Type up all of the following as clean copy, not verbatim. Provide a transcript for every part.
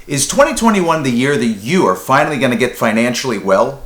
Is 2021 the year that you are finally going to get financially well?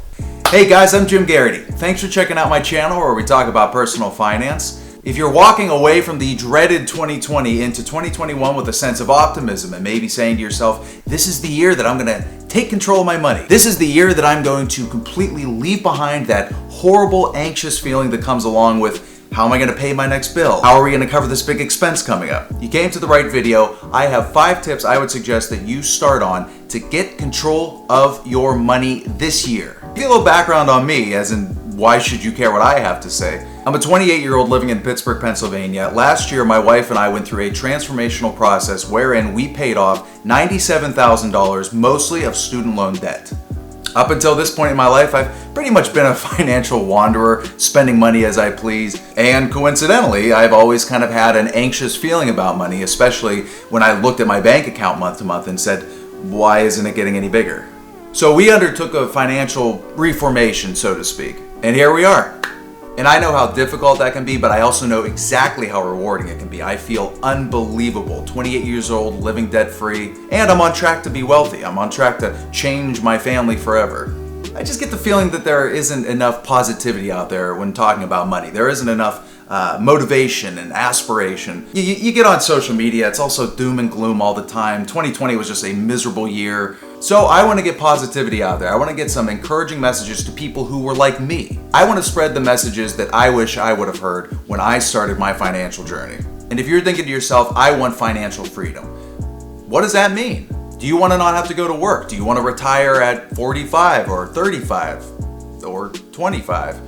Hey guys, I'm Jim Garrity. Thanks for checking out my channel where we talk about personal finance. If you're walking away from the dreaded 2020 into 2021 with a sense of optimism and maybe saying to yourself, this is the year that I'm going to take control of my money. This is the year that I'm going to completely leave behind that horrible, anxious feeling that comes along with how am I going to pay my next bill? How are we going to cover this big expense coming up? You came to the right video. I have 5 tips I would suggest that you start on to get control of your money this year. Give you a little background on me, as in why should you care what I have to say? I'm a 28-year-old living in Pittsburgh, Pennsylvania. Last year, my wife and I went through a transformational process wherein we paid off $97,000, mostly of student loan debt. Up until this point in my life, I've pretty much been a financial wanderer, spending money as I please. And coincidentally, I've always kind of had an anxious feeling about money, especially when I looked at my bank account month to month and said, why isn't it getting any bigger? So we undertook a financial reformation, so to speak. And here we are. And I know how difficult that can be, but I also know exactly how rewarding it can be. I feel unbelievable. 28 years old, living debt-free, and I'm on track to be wealthy. I'm on track to change my family forever. I just get the feeling that there isn't enough positivity out there when talking about money. There isn't enough motivation and aspiration. You get on social media, it's also doom and gloom all the time. 2020 was just a miserable year. So I want to get positivity out there. I want to get some encouraging messages to people who were like me. I want to spread the messages that I wish I would have heard when I started my financial journey. And if you're thinking to yourself, I want financial freedom, what does that mean? Do you want to not have to go to work? Do you want to retire at 45 or 35 or 25?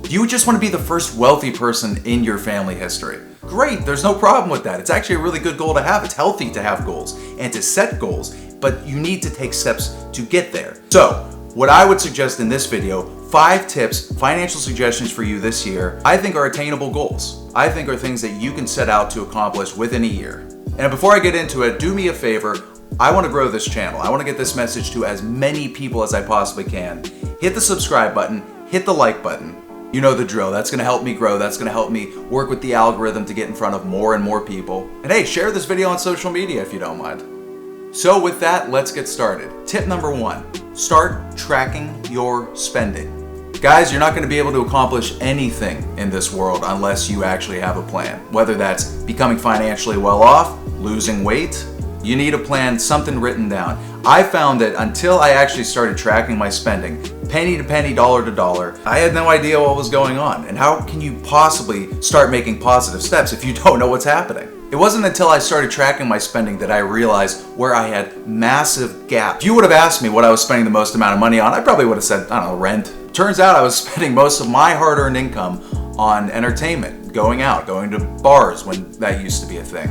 Do you just want to be the first wealthy person in your family history? Great, there's no problem with that. It's actually a really good goal to have. It's healthy to have goals and to set goals, but you need to take steps to get there. So, what I would suggest in this video, 5 tips, financial suggestions for you this year, I think are attainable goals. I think are things that you can set out to accomplish within a year. And before I get into it, do me a favor. I want to grow this channel. I want to get this message to as many people as I possibly can. Hit the subscribe button, hit the like button. You know the drill. That's going to help me grow. That's going to help me work with the algorithm to get in front of more and more people. And hey, share this video on social media if you don't mind. So with that, let's get started. Tip number 1, start tracking your spending. Guys, you're not going to be able to accomplish anything in this world unless you actually have a plan. Whether that's becoming financially well off, losing weight, you need a plan, something written down. I found that until I actually started tracking my spending, penny to penny, dollar to dollar, I had no idea what was going on. And how can you possibly start making positive steps if you don't know what's happening? It wasn't until I started tracking my spending that I realized where I had massive gaps. If you would have asked me what I was spending the most amount of money on, I probably would have said, I don't know, rent. Turns out I was spending most of my hard-earned income on entertainment, going out, going to bars when that used to be a thing.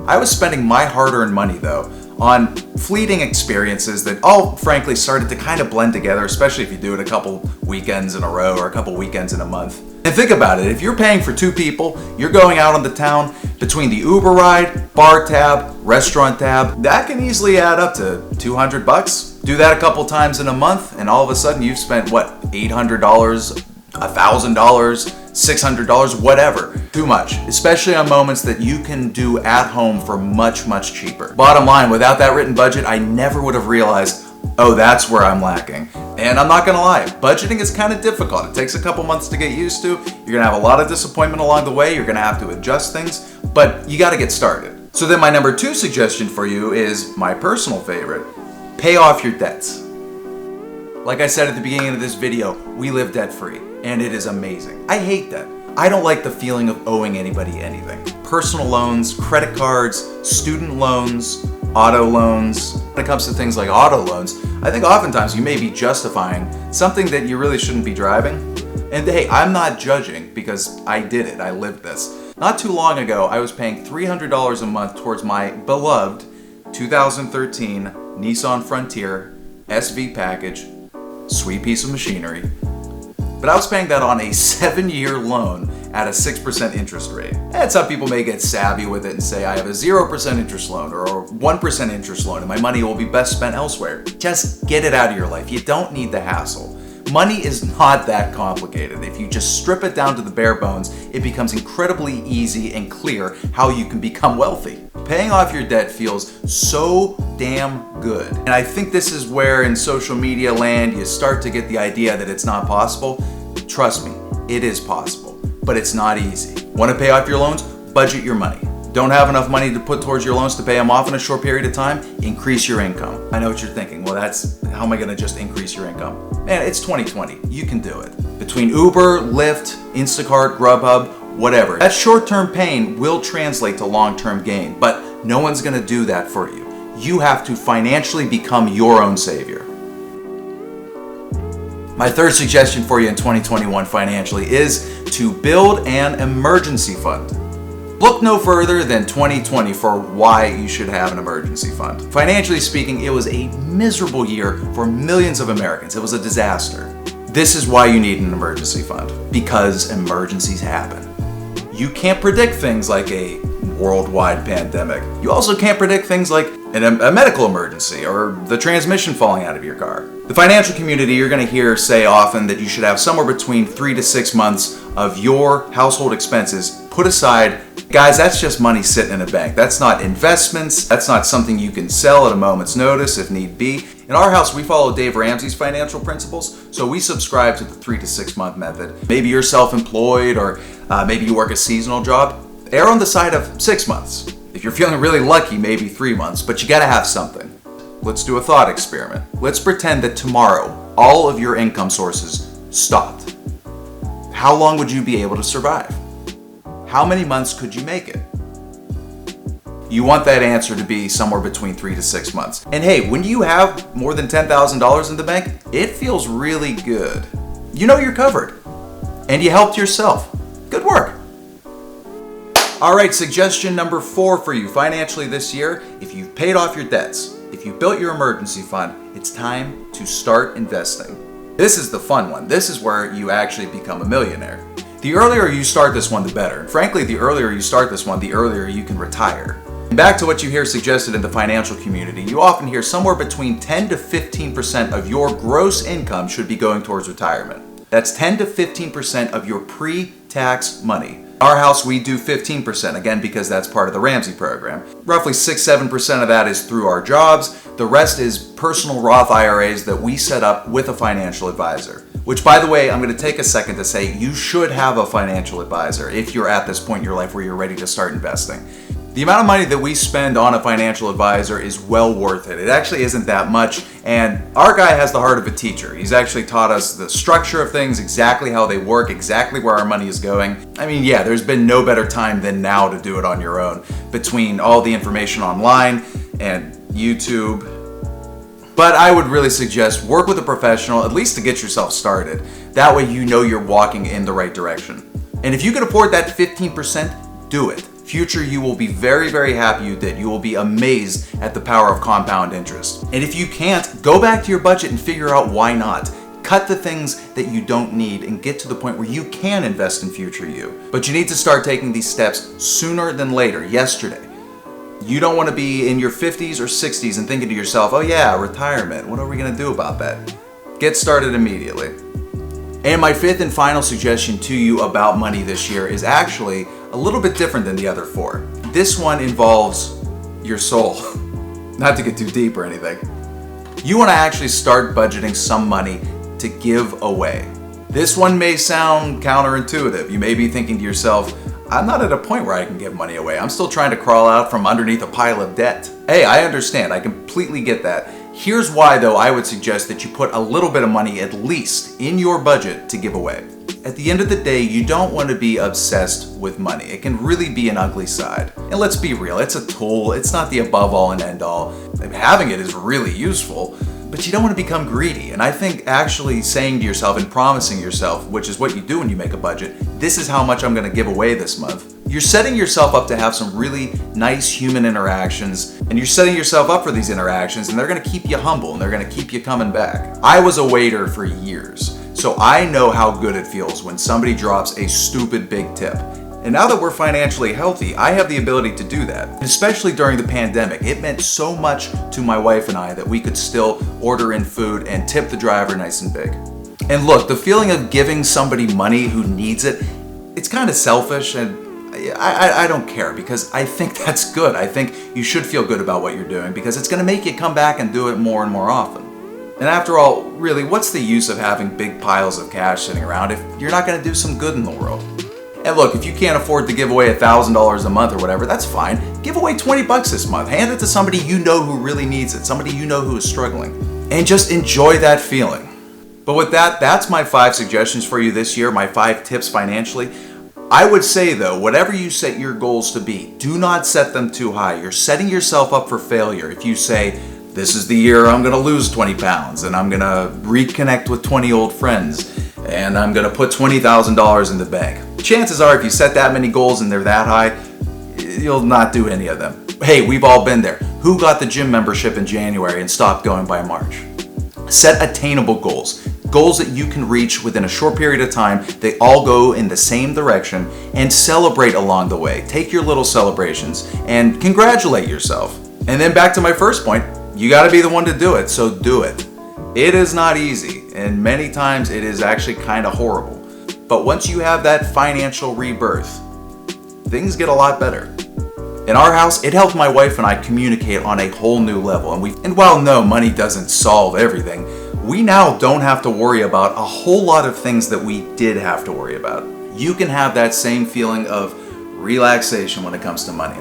I was spending my hard-earned money, though, on fleeting experiences that all frankly started to kind of blend together, especially if you do it a couple weekends in a row or a couple weekends in a month. And think about it, if you're paying for 2 people, you're going out on the town, between the Uber ride, bar tab, restaurant tab, that can easily add up to $200. Do that a couple times in a month, and all of a sudden you've spent, what, $800, $1,000, $600, whatever. Too much, especially on moments that you can do at home for much, much cheaper. Bottom line, without that written budget, I never would have realized, oh, that's where I'm lacking. And I'm not gonna lie, budgeting is kind of difficult. It takes a couple months to get used to. You're gonna have a lot of disappointment along the way. You're gonna have to adjust things, but you gotta get started. So then my number 2 suggestion for you is my personal favorite. Pay off your debts. Like I said at the beginning of this video, we live debt-free, and it is amazing. I hate debt. I don't like the feeling of owing anybody anything. Personal loans, credit cards, student loans, auto loans. When it comes to things like auto loans, I think oftentimes you may be justifying something that you really shouldn't be driving. And hey, I'm not judging because I did it, I lived this. Not too long ago, I was paying $300 a month towards my beloved 2013 Nissan Frontier SV package, sweet piece of machinery. But I was paying that on a 7-year loan at a 6% interest rate. And some people may get savvy with it and say I have a 0% interest loan or a 1% interest loan and my money will be best spent elsewhere. Just get it out of your life. You don't need the hassle. Money is not that complicated. If you just strip it down to the bare bones, it becomes incredibly easy and clear how you can become wealthy. Paying off your debt feels so damn good. And I think this is where in social media land you start to get the idea that it's not possible. Trust me, it is possible, but it's not easy. Want to pay off your loans? Budget your money. Don't have enough money to put towards your loans to pay them off in a short period of time? Increase your income. I know what you're thinking. Well, how am I gonna just increase your income? Man, it's 2020. You can do it. Between Uber, Lyft, Instacart, Grubhub, whatever. That short-term pain will translate to long-term gain, but no one's gonna do that for you. You have to financially become your own savior. My third suggestion for you in 2021 financially is to build an emergency fund. Look no further than 2020 for why you should have an emergency fund. Financially speaking, it was a miserable year for millions of Americans. It was a disaster. This is why you need an emergency fund, because emergencies happen. You can't predict things like a worldwide pandemic. You also can't predict things like a medical emergency or the transmission falling out of your car. The financial community, you're going to hear say often that you should have somewhere between 3 to 6 months of your household expenses put aside. Guys, that's just money sitting in a bank. That's not investments. That's not something you can sell at a moment's notice if need be. In our house, we follow Dave Ramsey's financial principles, so we subscribe to the 3 to 6 month method. Maybe you're self-employed or maybe you work a seasonal job. Err on the side of 6 months. If you're feeling really lucky, maybe 3 months, but you gotta have something. Let's do a thought experiment. Let's pretend that tomorrow, all of your income sources stopped. How long would you be able to survive? How many months could you make it? You want that answer to be somewhere between 3 to 6 months. And hey, when you have more than $10,000 in the bank, it feels really good. You know you're covered. And you helped yourself. Good work. All right, suggestion number 4 for you financially this year. If you've paid off your debts, if you built your emergency fund, it's time to start investing. This is the fun one. This is where you actually become a millionaire. The earlier you start this one, the better. Frankly, the earlier you start this one, the earlier you can retire. And back to what you hear suggested in the financial community, you often hear somewhere between 10 to 15% of your gross income should be going towards retirement. That's 10 to 15% of your pre-tax money. In our house, we do 15%, again, because that's part of the Ramsey program. Roughly 6-7% of that is through our jobs. The rest is personal Roth IRAs that we set up with a financial advisor. Which, by the way, I'm going to take a second to say you should have a financial advisor if you're at this point in your life where you're ready to start investing. The amount of money that we spend on a financial advisor is well worth it. It actually isn't that much, and our guy has the heart of a teacher. He's actually taught us the structure of things, exactly how they work, exactly where our money is going. I mean, yeah, there's been no better time than now to do it on your own, between all the information online and YouTube. But I would really suggest work with a professional, at least to get yourself started. That way you know you're walking in the right direction. And if you can afford that 15%, do it. Future you will be very, very happy you did. You will be amazed at the power of compound interest. And if you can't, go back to your budget and figure out why not. Cut the things that you don't need and get to the point where you can invest in future you. But you need to start taking these steps sooner than later, yesterday. You don't want to be in your 50s or 60s and thinking to yourself, oh yeah, retirement, what are we going to do about that? Get started immediately. And my 5th and final suggestion to you about money this year is actually a little bit different than the other 4. This one involves your soul. Not to get too deep or anything. You want to actually start budgeting some money to give away. This one may sound counterintuitive. You may be thinking to yourself, I'm not at a point where I can give money away. I'm still trying to crawl out from underneath a pile of debt. Hey, I understand. I completely get that. Here's why, though, I would suggest that you put a little bit of money at least in your budget to give away. At the end of the day, you don't want to be obsessed with money. It can really be an ugly side. And let's be real, it's a tool. It's not the above all and end all. Having it is really useful, but you don't want to become greedy. And I think actually saying to yourself and promising yourself, which is what you do when you make a budget, this is how much I'm going to give away this month. You're setting yourself up to have some really nice human interactions, and you're setting yourself up for these interactions, and they're going to keep you humble and they're going to keep you coming back. I was a waiter for years, so I know how good it feels when somebody drops a stupid big tip. And now that we're financially healthy, I have the ability to do that. And especially during the pandemic, it meant so much to my wife and I that we could still order in food and tip the driver nice and big. And look, the feeling of giving somebody money who needs it, it's kind of selfish, and I don't care, because I think that's good. I think you should feel good about what you're doing, because it's going to make you come back and do it more and more often. And after all, really, what's the use of having big piles of cash sitting around if you're not going to do some good in the world? And look, if you can't afford to give away $1,000 a month or whatever, that's fine. Give away $20 this month. Hand it to somebody you know who really needs it, somebody you know who is struggling. And just enjoy that feeling. But with that, that's my 5 suggestions for you this year, my 5 tips financially. I would say though, whatever you set your goals to be, do not set them too high. You're setting yourself up for failure if you say, this is the year I'm going to lose 20 pounds and I'm going to reconnect with 20 old friends and I'm going to put $20,000 in the bank. Chances are if you set that many goals and they're that high, you'll not do any of them. Hey, we've all been there. Who got the gym membership in January and stopped going by March? Set attainable goals. Goals that you can reach within a short period of time. They all go in the same direction, and celebrate along the way. Take your little celebrations and congratulate yourself. And then back to my first point, you got to be the one to do it, so do it. It is not easy, and many times it is actually kind of horrible. But once you have that financial rebirth, things get a lot better. In our house, it helped my wife and I communicate on a whole new level. And while no, money doesn't solve everything, we now don't have to worry about a whole lot of things that we did have to worry about. You can have that same feeling of relaxation when it comes to money.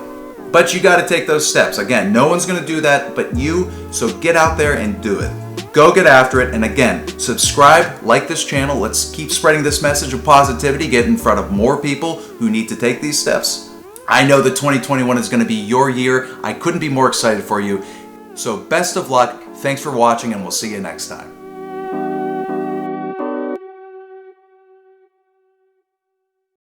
But you got to take those steps. Again, no one's going to do that but you, so get out there and do it. Go get after it, and again, subscribe, like this channel. Let's keep spreading this message of positivity, get in front of more people who need to take these steps. I know that 2021 is going to be your year. I couldn't be more excited for you. So best of luck, thanks for watching, and we'll see you next time.